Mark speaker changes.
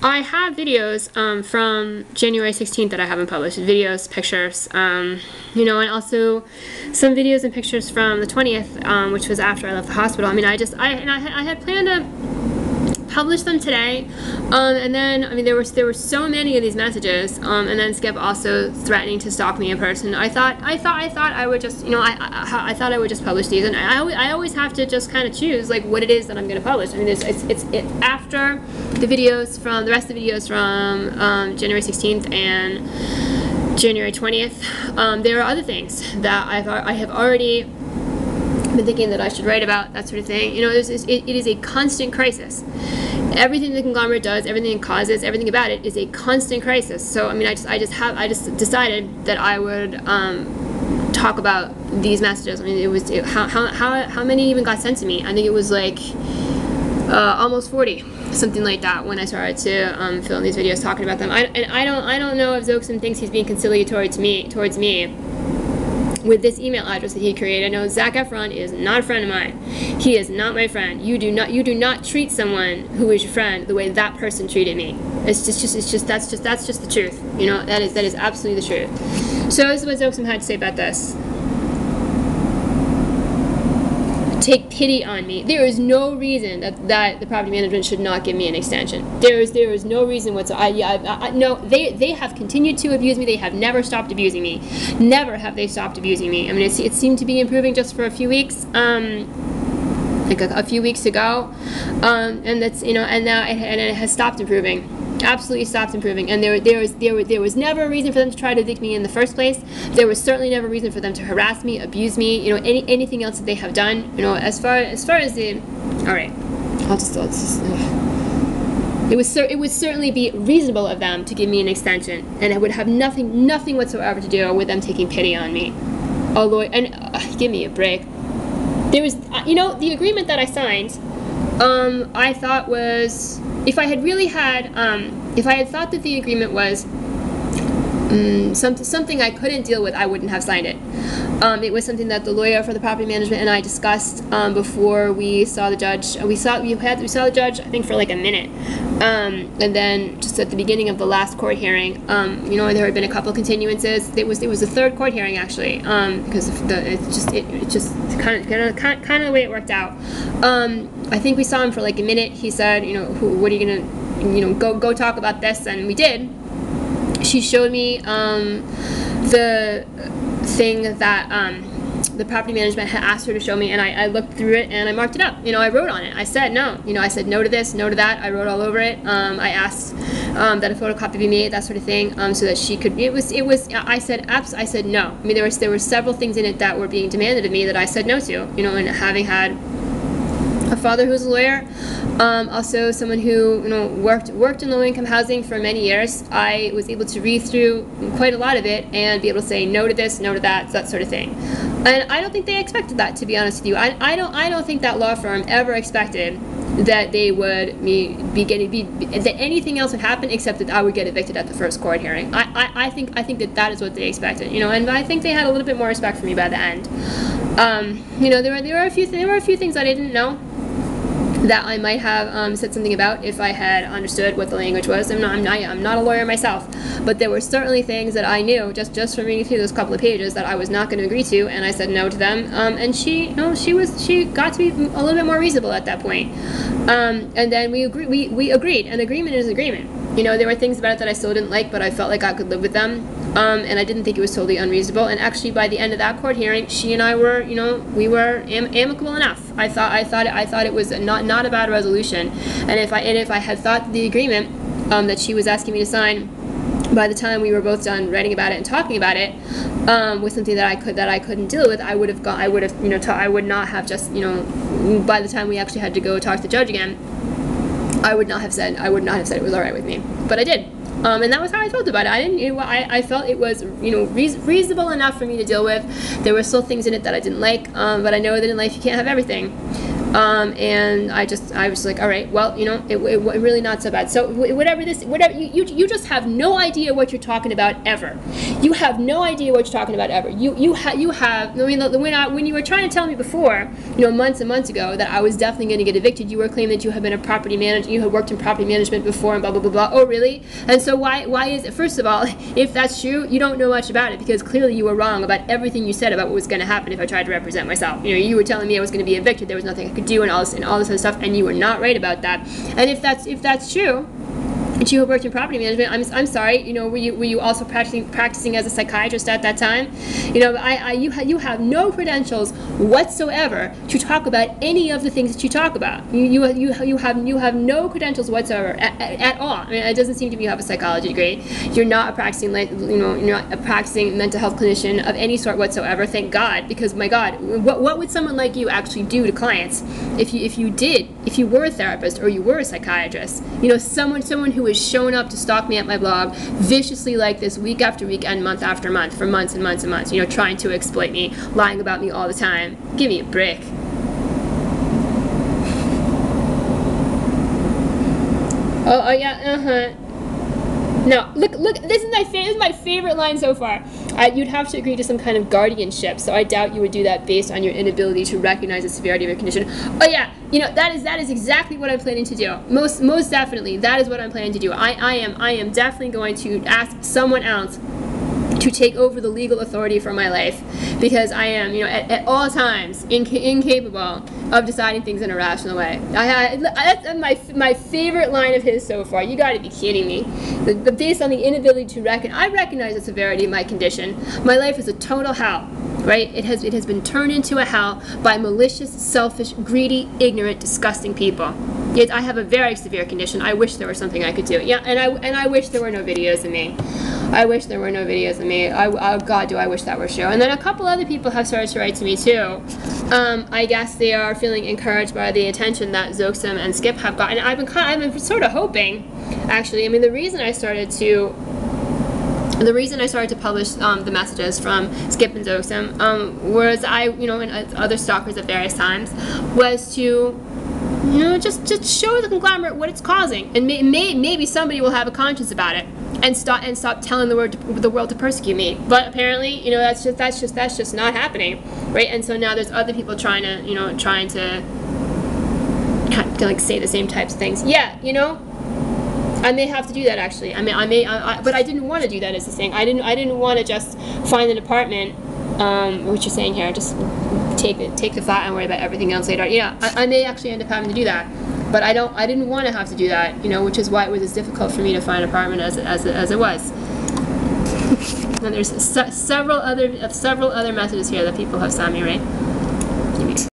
Speaker 1: I have videos from January 16th that I haven't published. Videos, pictures, you know, and also some videos and pictures from the 20th, which was after I left the hospital. I mean, I had planned to publish them today, and then I mean there were so many of these messages, and then Skip also threatening to stalk me in person. I thought I would just, you know, I thought I would just publish these, and I always have to just kind of choose like what it is that I'm going to publish. I mean, it's after the videos from the rest of the videos from January 16th and January 20th. There are other things that I have already been thinking that I should write about, that sort of thing. You know, it is a constant crisis. Everything the conglomerate does, everything it causes, everything about it is a constant crisis. So I mean, I just decided that I would talk about these messages. I mean, how many even got sent to me? I think it was like almost 40, something like that, when I started to film these videos talking about them. I don't know if Zoxim thinks he's being conciliatory towards me with this email address that he created. I know Zac Efron is not a friend of mine. He is not my friend. You do not treat someone who is your friend the way that person treated me. That's just the truth. You know, that is absolutely the truth. So this is what Zoxim had to say about this. Take pity on me. There is no reason that the property management should not give me an extension. There is no reason whatsoever. No, they have continued to abuse me. They have never stopped abusing me. Never have they stopped abusing me. I mean, it seemed to be improving just for a few weeks. Like a few weeks ago, and that's, you know, and now it has stopped improving. Absolutely stopped improving. And there was never a reason for them to try to evict me in the first place. There was certainly never a reason for them to harass me, abuse me, you know, anything else that they have done. You know, as far as the, all right, I'll just it would certainly be reasonable of them to give me an extension, and it would have nothing whatsoever to do with them taking pity on me. Oh Lord, and give me a break. There was, you know, the agreement that I signed, I thought was, if I had really had, if I had thought that the agreement was something I couldn't deal with, I wouldn't have signed it. It was something that the lawyer for the property management and I discussed before we saw the judge. We saw the judge, I think, for like a minute, and then just at the beginning of the last court hearing, you know, there had been a couple continuances. It was the third court hearing actually, because it's just kind of the way it worked out. I think we saw him for like a minute. He said, you know, what are you gonna, you know, go talk about this, and we did. She showed me the thing that the property management had asked her to show me, and I looked through it and I marked it up. You know, I wrote on it. I said no. You know, I said no to this, no to that. I wrote all over it. I asked that a photocopy be made, that sort of thing, so that she could. It was. I said no. I mean, there were several things in it that were being demanded of me that I said no to. You know, and having had a father who's a lawyer, also someone who, you know, worked in low-income housing for many years, I was able to read through quite a lot of it and be able to say no to this, no to that, that sort of thing. And I don't think they expected that, to be honest with you. I don't think that law firm ever expected that they would that anything else would happen except that I would get evicted at the first court hearing. I think that is what they expected, you know, and I think they had a little bit more respect for me by the end. You know, there were a few things I didn't know that I might have said something about if I had understood what the language was. I'm not a lawyer myself, but there were certainly things that I knew just from reading through those couple of pages that I was not going to agree to, and I said no to them. And she got to be a little bit more reasonable at that point. And then we agreed. An agreement is an agreement. You know, there were things about it that I still didn't like, but I felt like I could live with them. And I didn't think it was totally unreasonable. And actually, by the end of that court hearing, she and I were, you know, we were amicable enough. I thought it was not a bad resolution. And if I had thought the agreement that she was asking me to sign, by the time we were both done writing about it and talking about it, was something that I couldn't deal with, I would have, you know, I would not have just, you know, by the time we actually had to go talk to the judge again, I would not have said it was all right with me, but I did. And that was how I felt about it. I felt it was, you know, reasonable enough for me to deal with. There were still things in it that I didn't like, but I know that in life you can't have everything. And I was like, all right, well, it really not so bad. So whatever you just have no idea what you're talking about ever. You have no idea what you're talking about ever. You have. I mean, when you were trying to tell me before, months and months ago, that I was definitely going to get evicted, you were claiming that you have been a property manager, you had worked in property management before, and blah blah blah blah. Oh, really? And so why is it? First of all, if that's true, you don't know much about it, because clearly you were wrong about everything you said about what was going to happen if I tried to represent myself. You were telling me I was going to be evicted, there was nothing I could do, and all this other stuff, and you were not right about that. And if that's true, and you worked in property management, I'm sorry, were you also practicing as a psychiatrist at that time? You have no credentials whatsoever to talk about any of the things that you talk about. You have no credentials whatsoever at all. I mean, it doesn't seem to be you have a psychology degree. You're not a practicing you're not a practicing mental health clinician of any sort whatsoever. Thank God, because my God, what would someone like you actually do to clients if you were a therapist or you were a psychiatrist? Someone who has shown up to stalk me at my blog viciously like this week after week and month after month for months and months and months, trying to exploit me, lying about me all the time. Give me a break. Oh yeah, No, look, this is my favorite line so far. You'd have to agree to some kind of guardianship, so I doubt you would do that based on your inability to recognize the severity of your condition. Oh yeah, that is exactly what I'm planning to do. Most definitely, that is what I'm planning to do. I am definitely going to ask someone else to take over the legal authority for my life, because I am, at all times incapable of deciding things in a rational way. That's my favorite line of his so far. You got to be kidding me. Based on the inability to I recognize the severity of my condition. My life is a total hell. Right? It has been turned into a hell by malicious, selfish, greedy, ignorant, disgusting people. Yet I have a very severe condition. I wish there was something I could do. Yeah, and I wish there were no videos of me. I wish there were no videos of me. Oh God, do I wish that were true. And then a couple other people have started to write to me too. I guess they are feeling encouraged by the attention that Zoxim and Skip have gotten. I've been sort of hoping, actually. I mean, the reason I started to publish the messages from Skip and Zoxim was and other stalkers at various times, was to just show the conglomerate what it's causing, and maybe somebody will have a conscience about it and stop telling the world to persecute me. But apparently, that's just not happening, right? And so now there's other people trying to like say the same types of things. Yeah, I may have to do that actually. But I didn't want to do that as a thing. I didn't want to just find an apartment. What you're saying here, just take the flat and worry about everything else later. Yeah, I may actually end up having to do that, but I didn't want to have to do that. Which is why it was as difficult for me to find an apartment as it was. And there's several other messages here that people have sent me, right?